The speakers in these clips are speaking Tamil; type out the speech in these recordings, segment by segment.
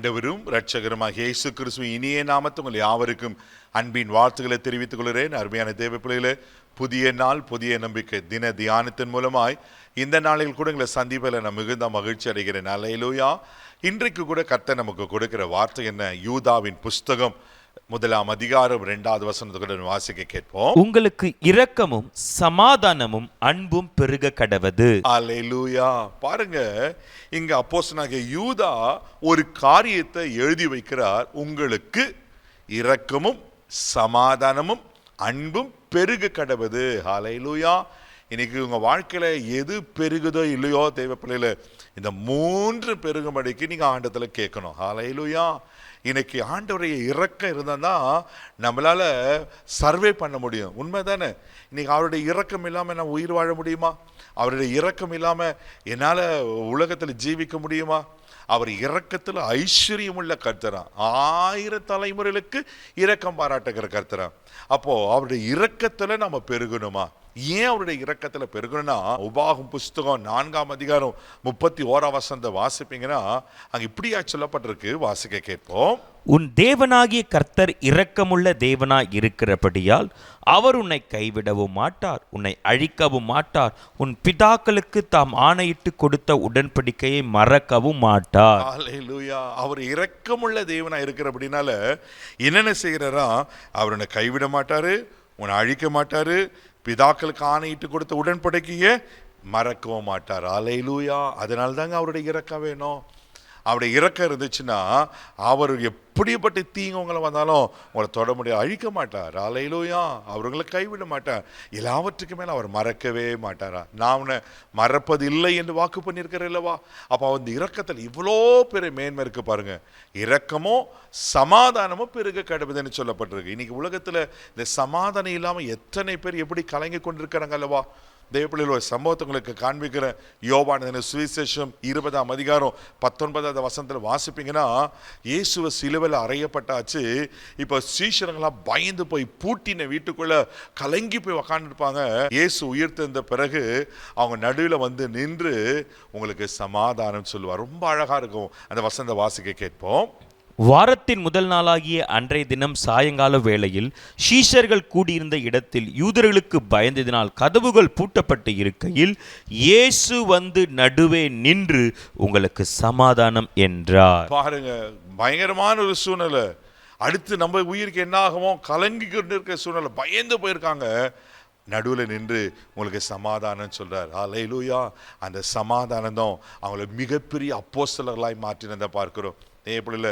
ஆண்டவரும் இரட்சகருமாகிய இயேசு கிறிஸ்துவின் இனிய நாமத்தில் உங்கள் யாவருக்கும் அன்பின் வாழ்த்துக்களை தெரிவித்துக் கொள்கிறேன். அருமையான தேவ பிள்ளைகளே, புதிய நாள் புதிய நம்பிக்கை தின தியானத்தின் மூலமாய் இந்த நாளில் கூட எங்களை சந்திப்பில் நான் மிகுந்த மகிழ்ச்சி அடைகிறேன். அல்லேலூயா. இன்றைக்கு கூட கர்த்தர் நமக்கு கொடுக்கிற வார்த்தை என்ன? யூதாவின் புஸ்தகம் 1 அதிகாரம் 2வது வசனத்துடன் வாசிக்க கேட்போம். உங்களுக்கு இரக்கமும் சமாதானமும் அன்பும் பெருக கடவது. அல்லேலூயா. பாருங்க, இங்க அப்போஸ்தலனாகிய யூதா ஒரு காரியத்தை எழுதி வைக்கிறார். உங்களுக்கு இரக்கமும் சமாதானமும் அன்பும் பெருக கடவது. அல்லேலூயா. இன்னைக்கு உங்க வாழ்க்கையில எது பெருகுதோ இல்லையோ தேவ பிள்ளையில இந்த 3 பெருகும்படிக்கு நீங்க ஆண்டத்துல கேட்கணும். அல்லேலூயா. இன்னைக்கு ஆண்டவருடைய இரக்கம் இருந்தால் நம்மளால சர்வே பண்ண முடியும். உண்மைதானே? இன்னைக்கு அவருடைய இரக்கம் இல்லாமல் நான் உயிர் வாழ முடியுமா? அவருடைய இரக்கம் இல்லாமல் என்னால் உலகத்தில் ஜீவிக்க முடியுமா? அவர் இரக்கத்தில் ஐஸ்வர்யம் உள்ள கர்த்தரா, 1000 தலைமுறைகளுக்கு இரக்கம் பாராட்டுகிற கர்த்தரா. அப்போ அவருடைய இரக்கத்துல நம்ம பெருகணுமா? ஏன் அவருடைய இரக்கத்துல பெருகணும்னா, உபாகம் புஸ்தகம் 4ஆம் அதிகாரம் 31ஆம் வசனத்தை வாசிப்பீங்கன்னா அங்க இப்படியா சொல்லப்பட்டிருக்கு. வாசிக்க கேட்போம். உன் தேவனாகிய கர்த்தர் இரக்கமுள்ள தேவனாய் இருக்கிறபடியால் அவர் உன்னை கைவிடவும் மாட்டார், உன்னை அழிக்கவும் மாட்டார், உன் பிதாக்களுக்கு தாம் ஆணையிட்டு கொடுத்த உடன்படிக்கையை மறக்கவும் மாட்டார். அல்லேலூயா. அவர் இரக்கமுள்ள தேவனாய் இருக்கிறபடினால என்னென்ன செய்கிறாரா? அவர் உன்னை கைவிட மாட்டாரு, உன்னை அழிக்க மாட்டாரு, பிதாக்களுக்கு ஆணையிட்டு கொடுத்த உடன்படிக்கையை மறக்கவும் மாட்டார். அல்லேலூயா. அதனால தாங்க அவருடைய இரக்கம் வேணும். அவருடைய இரக்கம் இருந்துச்சுன்னா அவர் எப்படிப்பட்ட தீங்கு உங்களை வந்தாலும் உங்களை தொட முடியாது, அழிக்க மாட்டார். அல்லேலூயா. அவர்களை கைவிட மாட்டார். எல்லாவற்றுக்கு மேலே அவர் மறக்கவே மாட்டாரா? நான் உன்னை மறப்பது இல்லை என்று வாக்கு பண்ணியிருக்கிறேன் இல்லவா? அப்போ அந்த இரக்கத்தில் இவ்வளோ பெரிய மேன்மை இருக்கு பாருங்க. இரக்கமும் சமாதானமும் பெருக கடவுதுன்னு சொல்லப்பட்டிருக்கு. இன்னைக்கு உலகத்தில் இந்த சமாதானம் இல்லாமல் எத்தனை பேர் எப்படி கலங்கி கொண்டிருக்கிறாங்க அல்லவா? தேவப்பிள்ளையில் ஒரு சம்பவத்தை உங்களுக்கு காண்பிக்கிற. யோவான் சுவிசேஷம் 20ஆம் அதிகாரம் 19வது வசனத்தில் வாசிப்பீங்கன்னா, இயேசுவை சிலுவையில் அறையப்பட்டாச்சு. இப்போ சீஷர்களாம் பயந்து போய் பூட்டின வீட்டுக்குள்ள கலங்கி போய் உக்காந்துருப்பாங்க. இயேசு உயிர்த்தெழுந்த பிறகு அவங்க நடுவில் வந்து நின்று உங்களுக்கு சமாதானம் சொல்லுவார். ரொம்ப அழகா இருக்கும். அந்த வசனத்தை வாசிக்க கேட்போம். வாரத்தின் முதல் நாளாகிய அன்றைய தினம் சாயங்கால வேளையில் சீஷர்கள் கூடியிருந்த இடத்தில் யூதர்களுக்கு பயந்ததினால் கதவுகள் பூட்டப்பட்டு இருக்கையில் இயேசு வந்து நடுவே நின்று உங்களுக்கு சமாதானம் என்றார். பாருங்க, பயங்கரமான ஒரு சூழ்நிலை. அடுத்து நம்ம உயிருக்கு என்ன ஆகுமோ கலங்கி கொண்டு இருக்க சூழ்நிலை, பயந்து போயிருக்காங்க. நடுவில் நின்று உங்களுக்கு சமாதானம் சொல்றார். அல்லேலூயா. அந்த சமாதானம் தான் அவங்களை மிகப்பெரிய அப்போஸ்தலர்களாய் மாற்றினதை பார்க்கிறோம். தேவப்பிள்ளையில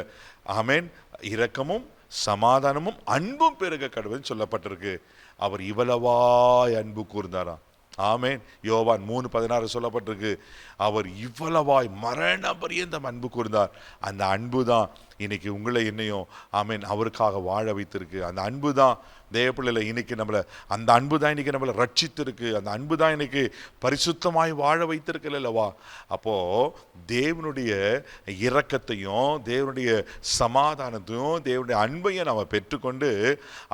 ஆமென். இரக்கமும் சமாதானமும் அன்பும் பெருக கடவுள்னு சொல்லப்பட்டிருக்கு. அவர் இவ்வளவாய் அன்பு கூர்ந்தாராம். ஆமென். யோவான் 3:16 சொல்லப்பட்டிருக்கு. அவர் இவ்வளவாய் மரண பரியந்தம் அன்பு கூர்ந்தார். அந்த அன்பு தான் இன்னைக்கு உங்களை என்னையும் ஆமென் அவருக்காக வாழ வைத்திருக்கு. அந்த அன்பு தான் தேவப்பிள்ளையில இன்னைக்கு நம்மளை, அந்த அன்பு தான் இன்னைக்கு நம்மளை ரட்சித்திருக்கு. அந்த அன்பு தான் இன்னைக்கு பரிசுத்தமாய் வாழ வைத்திருக்கு அல்லவா? அப்போ தேவனுடைய இரக்கத்தையும் தேவனுடைய சமாதானத்தையும் தேவனுடைய அன்பையும் நம்ம பெற்றுக்கொண்டு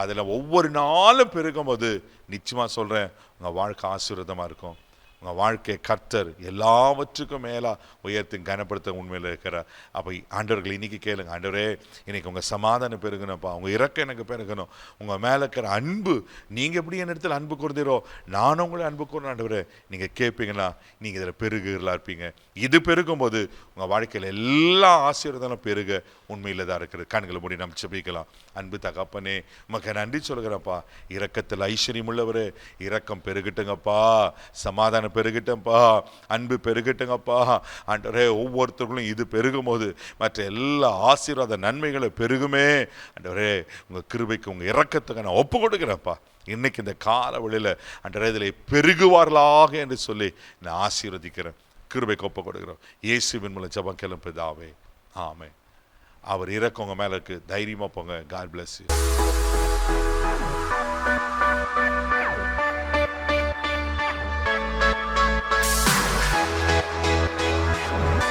அதில் ஒவ்வொரு நாளும் பெருகும் போது நிச்சயமா சொல்றேன், உங்க வாழ்க்கை ஆசீர்வாதமா இருக்கும். உங்கள் வாழ்க்கை கர்த்தர் எல்லாவற்றுக்கும் மேலாக உயர்த்தி கனப்படுத்த உண்மையில் இருக்கிறார். அப்போ ஆண்டவர்கள் இன்னைக்கு கேளுங்க, ஆண்டவரே இன்னைக்கு உங்கள் சமாதானம் பெருகணும்ப்பா, உங்கள் இறக்கம் எனக்கு பெருகணும், உங்கள் மேலே இருக்கிற அன்பு, நீங்கள் எப்படி என் இடத்துல அன்பு கூர்ந்தீரோ நானும் உங்களை அன்பு கூறணும் ஆண்டவரே. நீங்கள் கேட்பீங்களா? நீங்கள் இதில் பெருகுகளா இருப்பீங்க. இது பெருகும்போது உங்கள் வாழ்க்கையில் எல்லா ஆசீர்வாதங்களும் பெருக உண்மையில் தான் இருக்குது. கண்களை மூடி நம்ம ஜெபிக்கலாம். அன்பு தகப்பனே, உமக்கு நன்றி சொல்கிறப்பா. இரக்கத்தில் ஐஸ்வர்யம் உள்ளவரே, இரக்கம் பெருகட்டுங்கப்பா, சமாதானம் பெருகட்டப்பா, அன்பு பெருகட்டுங்கப்பா. ஆண்டவரே, ஒவ்வொருத்தர்களும் இது பெருகும் போது மற்ற எல்லா ஆசீர்வாத நன்மைகளும் பெருகுமே. ஆண்டவரே, உங்க கிருபைக்கு உங்க இரக்கத்துக்கு நான் ஒப்பு கொடுக்கிறேன்ப்பா. இன்னைக்கு இந்த கால வழியில் ஆண்டவரே இதில் பெருகுவார்களாக என்று சொல்லி நான் ஆசீர்வதிக்கிறேன். கிருபைக்கு ஒப்பு கொடுக்கிறோம். இயேசுவின் மூலம் ஜெபம் கேளும் பிதாவே, ஆமென். அவர் இரக்கம் உங்க மேல இருக்கு. தைரியமா போங்க. God bless you.